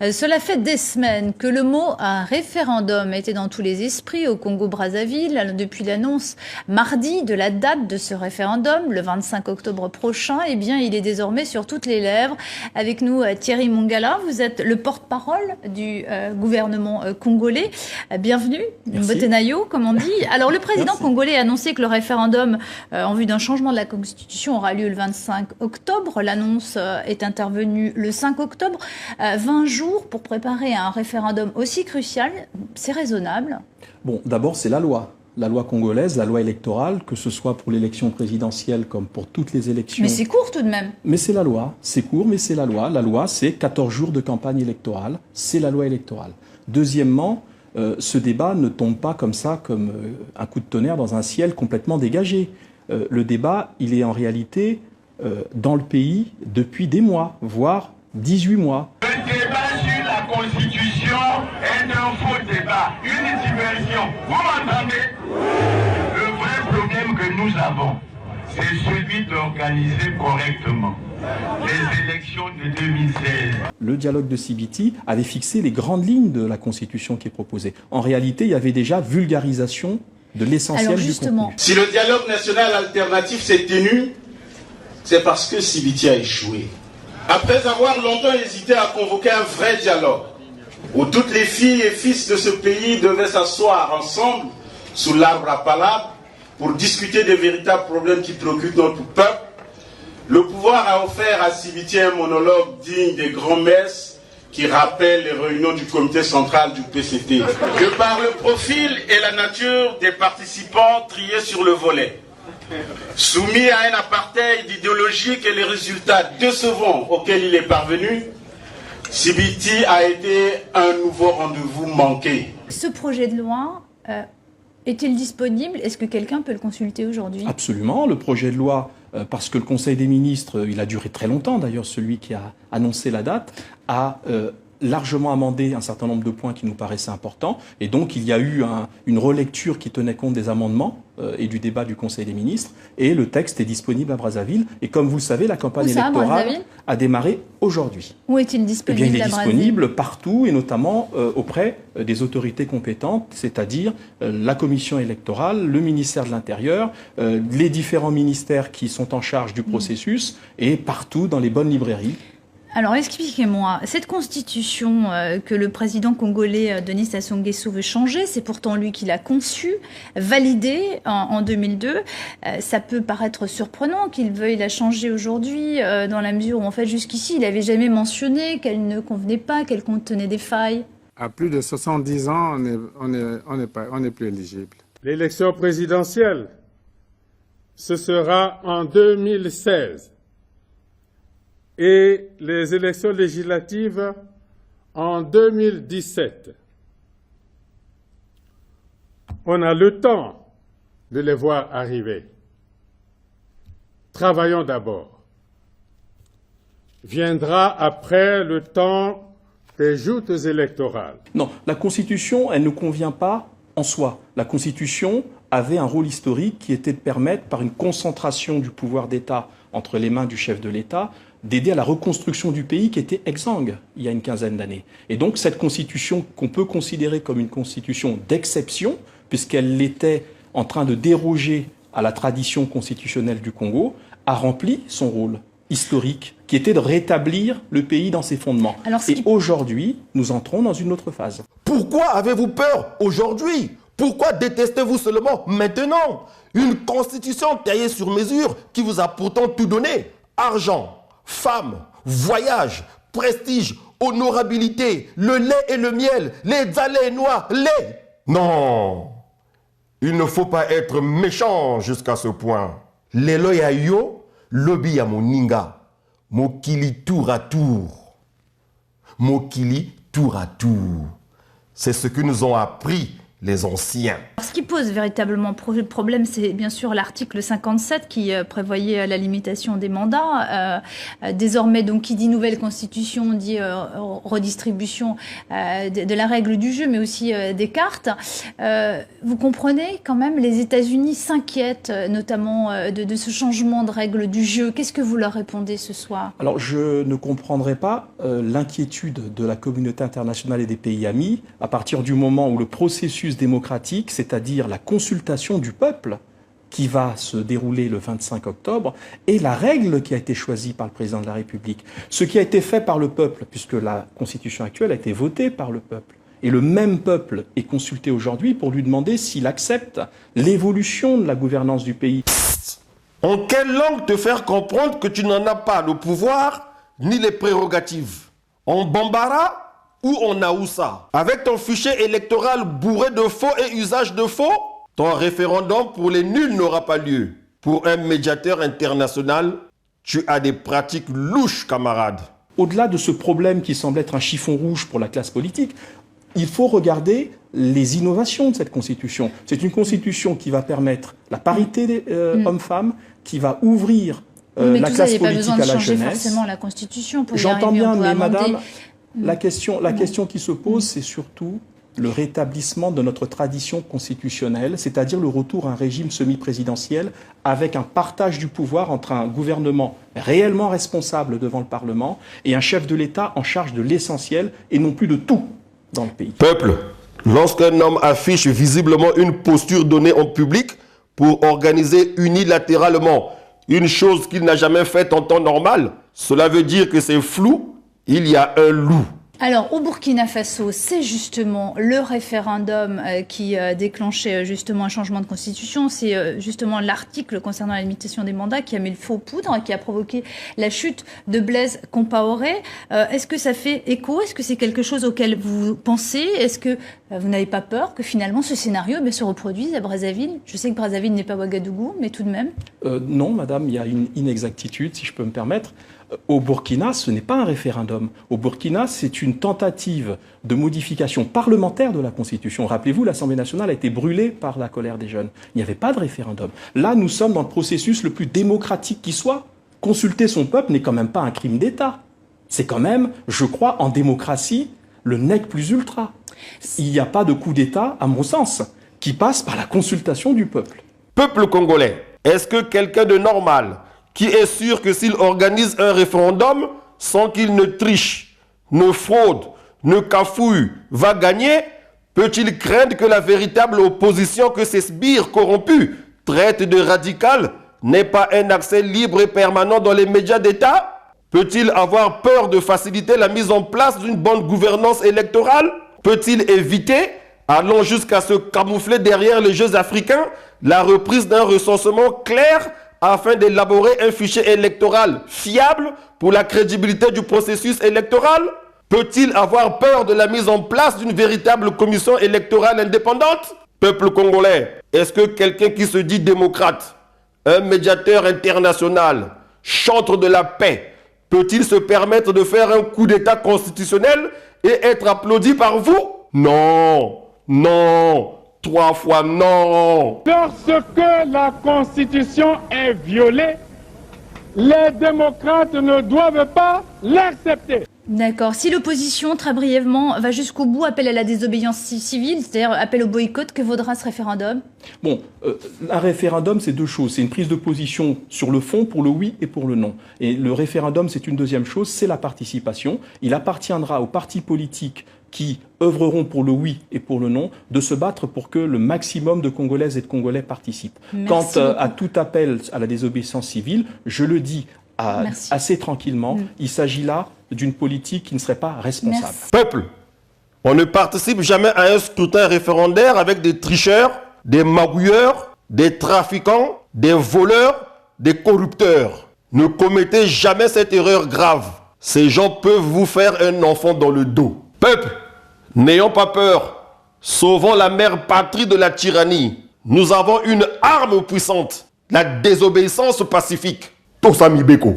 Cela fait des semaines que le mot un référendum était dans tous les esprits au Congo-Brazzaville depuis l'annonce mardi de la date de ce référendum, le 25 octobre prochain. Eh bien, il est désormais sur toutes les lèvres. Avec nous, Thierry Mongala, vous êtes le porte-parole du gouvernement congolais. Bienvenue, Mbotenayo, comme on dit. Alors, le président congolais a annoncé que le référendum en vue d'un changement de la Constitution aura lieu le 25 octobre. L'annonce est intervenue le 5 octobre. 20 jours pour préparer un référendum aussi crucial, c'est raisonnable? Bon, d'abord, c'est la loi congolaise, la loi électorale, que ce soit pour l'élection présidentielle comme pour toutes les élections. Mais c'est court tout de même. Mais c'est la loi, c'est court, mais c'est la loi. La loi, c'est 14 jours de campagne électorale, c'est la loi électorale. Deuxièmement, ce débat ne tombe pas comme ça, comme un coup de tonnerre dans un ciel complètement dégagé. Le débat, il est en réalité dans le pays depuis des mois, voire 18 mois. Le débat sur la Constitution est un faux débat, une diversion. Vous m'entendez? Le vrai problème que nous avons, c'est celui d'organiser correctement les élections de 2016. Le dialogue de Sibiti avait fixé les grandes lignes de la Constitution qui est proposée. En réalité, il y avait déjà vulgarisation de l'essentiel du contenu. Si le dialogue national alternatif s'est tenu, c'est parce que Sibiti a échoué. Après avoir longtemps hésité à convoquer un vrai dialogue, où toutes les filles et fils de ce pays devaient s'asseoir ensemble sous l'arbre à palabres pour discuter des véritables problèmes qui préoccupent notre peuple, le pouvoir a offert à Sibiti un monologue digne des grands-messes qui rappellent les réunions du comité central du PCT. De par le profil et la nature des participants triés sur le volet, soumis à un apartheid idéologique et les résultats décevants auxquels il est parvenu, Sibiti a été un nouveau rendez-vous manqué. Ce projet de loi est-il disponible? Est-ce que quelqu'un peut le consulter aujourd'hui? Absolument. Le projet de loi, parce que le Conseil des ministres, il a duré très longtemps d'ailleurs, celui qui a annoncé la date, a largement amendé un certain nombre de points qui nous paraissaient importants. Et donc, il y a eu une relecture qui tenait compte des amendements et du débat du Conseil des ministres. Et le texte est disponible à Brazzaville. Et comme vous le savez, la campagne électorale a démarré aujourd'hui. Où est-il disponible? Eh bien, il est disponible partout et notamment auprès des autorités compétentes, c'est-à-dire la commission électorale, le ministère de l'Intérieur, les différents ministères qui sont en charge du processus et partout dans les bonnes librairies. Alors expliquez-moi, cette constitution que le président congolais Denis Sassou Nguesso veut changer, c'est pourtant lui qui l'a conçue, validée en 2002. Ça peut paraître surprenant qu'il veuille la changer aujourd'hui, dans la mesure où en fait jusqu'ici il n'avait jamais mentionné qu'elle ne convenait pas, qu'elle contenait des failles. À plus de 70 ans, on n'est plus éligible. L'élection présidentielle, ce sera en 2016. Et les élections législatives en 2017. On a le temps de les voir arriver. Travaillons d'abord. Viendra après le temps des joutes électorales. Non, la Constitution, elle ne convient pas en soi. La Constitution avait un rôle historique qui était de permettre, par une concentration du pouvoir d'État entre les mains du chef de l'État, d'aider à la reconstruction du pays qui était exsangue il y a une quinzaine d'années. Et donc cette constitution qu'on peut considérer comme une constitution d'exception, puisqu'elle était en train de déroger à la tradition constitutionnelle du Congo, a rempli son rôle historique, qui était de rétablir le pays dans ses fondements. Et aujourd'hui, nous entrons dans une autre phase. Pourquoi avez-vous peur aujourd'hui? Pourquoi détestez-vous seulement maintenant? Une constitution taillée sur mesure qui vous a pourtant tout donné. Argent, femmes, voyage, prestige, honorabilité, le lait et le miel, les allées noires, lait. Non, il ne faut pas être méchant jusqu'à ce point. Lelo ya yo, lobi ya moninga, mokili tour à tour. Mokili tour à tour. C'est ce que nous ont appris les anciens. Ce qui pose véritablement problème, c'est bien sûr l'article 57 qui prévoyait la limitation des mandats. Désormais, donc, qui dit nouvelle constitution dit redistribution de la règle du jeu, mais aussi des cartes. Vous comprenez quand même, les États-Unis s'inquiètent notamment de ce changement de règle du jeu. Qu'est-ce que vous leur répondez ce soir? Alors, je ne comprendrai pas l'inquiétude de la communauté internationale et des pays amis à partir du moment où le processus démocratique, c'est-à-dire la consultation du peuple qui va se dérouler le 25 octobre, est la règle qui a été choisie par le président de la République. Ce qui a été fait par le peuple, puisque la constitution actuelle a été votée par le peuple. Et le même peuple est consulté aujourd'hui pour lui demander s'il accepte l'évolution de la gouvernance du pays. En quelle langue te faire comprendre que tu n'en as pas le pouvoir ni les prérogatives? En Bambara ou en Aoussa? Avec ton fichier électoral bourré de faux et usage de faux, ton référendum pour les nuls n'aura pas lieu. Pour un médiateur international, tu as des pratiques louches, camarade. Au-delà de ce problème qui semble être un chiffon rouge pour la classe politique, il faut regarder les innovations de cette constitution. C'est une constitution qui va permettre la parité des hommes-femmes, qui va ouvrir la classe politique à la jeunesse. Forcément la constitution pour y J'entends arriver, bien, on peut mais amender. madame, la question qui se pose, c'est surtout le rétablissement de notre tradition constitutionnelle, c'est-à-dire le retour à un régime semi-présidentiel avec un partage du pouvoir entre un gouvernement réellement responsable devant le Parlement et un chef de l'État en charge de l'essentiel et non plus de tout dans le pays. Peuple, lorsqu'un homme affiche visiblement une posture donnée en public pour organiser unilatéralement une chose qu'il n'a jamais faite en temps normal, cela veut dire que c'est flou, il y a un loup. Alors, au Burkina Faso, c'est justement le référendum qui déclenchait justement un changement de constitution. C'est justement l'article concernant la limitation des mandats qui a mis le feu aux poudres, qui a provoqué la chute de Blaise Compaoré. Est-ce que ça fait écho? Est-ce que c'est quelque chose auquel vous pensez? Est-ce que vous n'avez pas peur que finalement ce scénario se reproduise à Brazzaville? Je sais que Brazzaville n'est pas Ouagadougou, mais tout de même. Non, madame, il y a une inexactitude, si je peux me permettre. Au Burkina, ce n'est pas un référendum. Au Burkina, c'est une tentative de modification parlementaire de la Constitution. Rappelez-vous, l'Assemblée nationale a été brûlée par la colère des jeunes. Il n'y avait pas de référendum. Là, nous sommes dans le processus le plus démocratique qui soit. Consulter son peuple n'est quand même pas un crime d'État. C'est quand même, je crois, en démocratie, le nec plus ultra. Il n'y a pas de coup d'État, à mon sens, qui passe par la consultation du peuple. Peuple congolais, est-ce que quelqu'un de normal, qui est sûr que s'il organise un référendum sans qu'il ne triche, ne fraude, ne cafouille, va gagner, peut-il craindre que la véritable opposition que ces sbires corrompus traitent de radicale n'ait pas un accès libre et permanent dans les médias d'État? Peut-il avoir peur de faciliter la mise en place d'une bonne gouvernance électorale? Peut-il éviter, allant jusqu'à se camoufler derrière les Jeux africains, la reprise d'un recensement clair afin d'élaborer un fichier électoral fiable pour la crédibilité du processus électoral? Peut-il avoir peur de la mise en place d'une véritable commission électorale indépendante? Peuple congolais, est-ce que quelqu'un qui se dit démocrate, un médiateur international, chantre de la paix, peut-il se permettre de faire un coup d'État constitutionnel et être applaudi par vous? Non, non. 3 fois non. Lorsque la Constitution est violée, les démocrates ne doivent pas l'accepter. D'accord. Si l'opposition, très brièvement, va jusqu'au bout, appelle à la désobéissance civile, c'est-à-dire appel au boycott, que vaudra ce référendum? Bon, un référendum, c'est deux choses. C'est une prise de position sur le fond pour le oui et pour le non. Et le référendum, c'est une deuxième chose, c'est la participation. Il appartiendra aux partis politiques qui œuvreront pour le oui et pour le non, de se battre pour que le maximum de Congolaises et de Congolais participent. Quant à tout appel à la désobéissance civile, je le dis assez tranquillement, il s'agit là d'une politique qui ne serait pas responsable. Merci. Peuple, on ne participe jamais à un scrutin référendaire avec des tricheurs, des magouilleurs, des trafiquants, des voleurs, des corrupteurs. Ne commettez jamais cette erreur grave. Ces gens peuvent vous faire un enfant dans le dos. Peuple, n'ayons pas peur. Sauvons la mère patrie de la tyrannie. Nous avons une arme puissante, la désobéissance pacifique. Tosami Beko.